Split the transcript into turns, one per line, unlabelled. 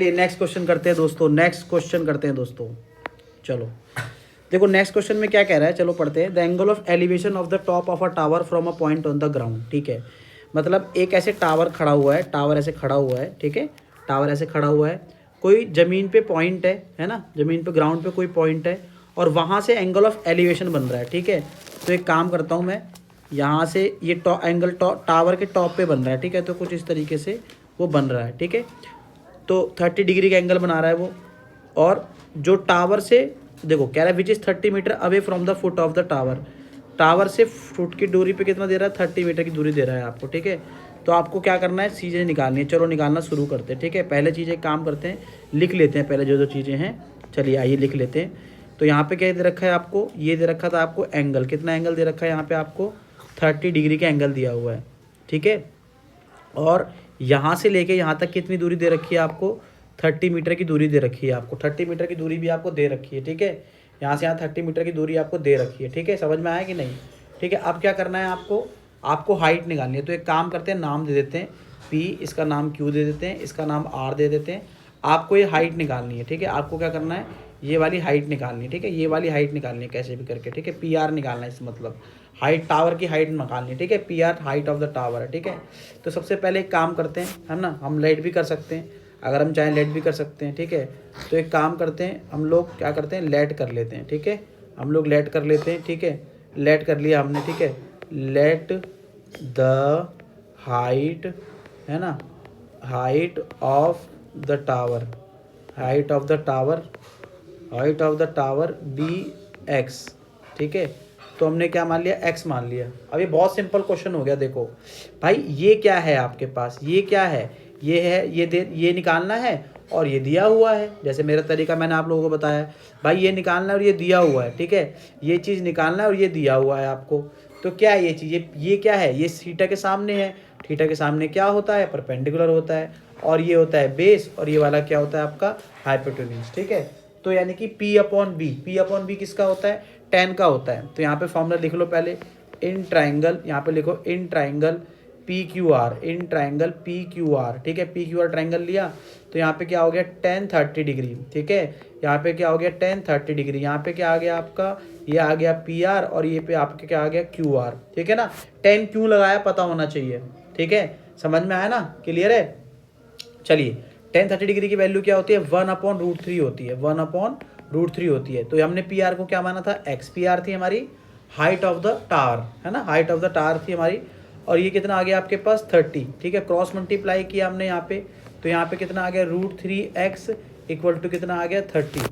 Next question करते हैं दोस्तों। चलो देखो नेक्स्ट क्वेश्चन में क्या कह रहा है, चलो पढ़ते हैं। The angle of elevation of the top of a tower from a point on the ground. ठीक है, मतलब एक ऐसे टावर खड़ा हुआ है, टावर ऐसे खड़ा हुआ है, ठीक है, टावर ऐसे खड़ा हुआ है, कोई ज़मीन पे पॉइंट है ना, ज़मीन पे ग्राउंड पे कोई पॉइंट है और वहाँ से एंगल ऑफ एलिवेशन बन रहा है। ठीक है, तो एक काम करता हूँ मैं, यहाँ से ये एंगल टावर के टॉप पे बन रहा है। ठीक है, तो कुछ इस तरीके से वो बन रहा है। ठीक है, तो 30 डिग्री का एंगल बना रहा है वो। और जो टावर से देखो कह रहा है which is 30 metre away from the foot of the tower, tower से फुट की दूरी पे कितना दे रहा है, 30 मीटर की दूरी दे रहा है आपको। ठीक है, तो आपको क्या करना है, चीज़ें निकालनी है। चलो निकालना शुरू करते हैं। ठीक है, पहले चीज़ें काम करते हैं, लिख लेते हैं पहले जो जो चीज़ें हैं। चलिए आइए लिख लेते हैं। तो यहाँ पे क्या दे रखा है आपको, ये दे रखा था आपको एंगल, कितना एंगल दे रखा है यहाँ पे आपको, 30 डिग्री का एंगल दिया हुआ है। ठीक है, और यहाँ से लेके यहाँ तक कितनी दूरी दे रखी है आपको, 30 मीटर की दूरी दे रखी है आपको, 30 मीटर की दूरी भी आपको दे रखी है। ठीक है, यहाँ से यहाँ 30 मीटर की दूरी आपको दे रखी है। ठीक है, समझ में आया कि नहीं। ठीक है, अब क्या करना है आपको हाइट निकालनी है। तो एक काम करते हैं, नाम दे देते हैं P, इसका नाम Q दे देते हैं, इसका नाम R दे देते हैं। आपको ये हाइट निकालनी है। ठीक है, आपको क्या करना है, ये वाली हाइट निकालनी है। ठीक है, ये वाली हाइट निकालनी है कैसे भी करके। ठीक है, PR निकालना है, इस मतलब हाइट, टावर की हाइट निकालनी है। ठीक है, PR height of the tower है। ठीक है, तो सबसे पहले एक काम करते हैं, है ना, हम लेट भी कर सकते हैं, अगर हम चाहें लेट भी कर सकते हैं। ठीक है, तो एक काम करते हैं, हम लोग क्या करते हैं, लेट कर लेते हैं। ठीक है, हम लोग लेट कर लेते हैं। ठीक है, लेट कर लिया हमने। ठीक है, लेट द हाइट, है ना, height of the tower, height of the tower, height of the tower be x. ठीक है, तो हमने क्या मान लिया, एक्स मान लिया। अब ये बहुत सिंपल क्वेश्चन हो गया। देखो भाई ये क्या है आपके पास, ये क्या है, ये है, ये निकालना है और ये दिया हुआ है। जैसे मेरा तरीका मैंने आप लोगों को बताया भाई, ये निकालना है और ये दिया हुआ है। ठीक है, ये चीज़ निकालना है और ये दिया हुआ है आपको। तो क्या है ये चीज़, ये क्या है, ये थीटा के सामने है। थीटा के सामने क्या होता है, परपेंडिकुलर होता है, और ये होता है बेस, और ये वाला क्या होता है आपका, हाइपोटेन्यूज। ठीक है, तो यानी कि P अपॉन बी किसका होता है, tan का होता है। तो यहाँ पे फॉर्मूला लिख लो पहले, इन ट्राइंगल, यहाँ पे लिखो in triangle PQR, in triangle PQR। ठीक है, PQR ट्राइंगल लिया, तो यहाँ पे क्या हो गया, tan 30 डिग्री। ठीक है, यहाँ पे क्या हो गया, tan 30 डिग्री। यहाँ पे क्या आ गया आपका, ये आ गया PR, और ये पे आपके क्या आ गया, QR। ठीक है ना, tan क्यों लगाया पता होना चाहिए। ठीक है, समझ में आया ना, क्लियर है। चलिए, tan 30 डिग्री की वैल्यू क्या होती है, 1/√3 होती है, 1/√3 होती है। तो हमने PR को क्या माना था, एक्स। PR थी हमारी हाइट ऑफ द टावर, है ना, हाइट ऑफ द टावर थी हमारी। और ये कितना आ गया आपके पास, 30। ठीक है, क्रॉस मल्टीप्लाई किया हमने यहाँ पे, तो यहाँ पे कितना आ गया, √3x इक्वल टू कितना आ गया, 30।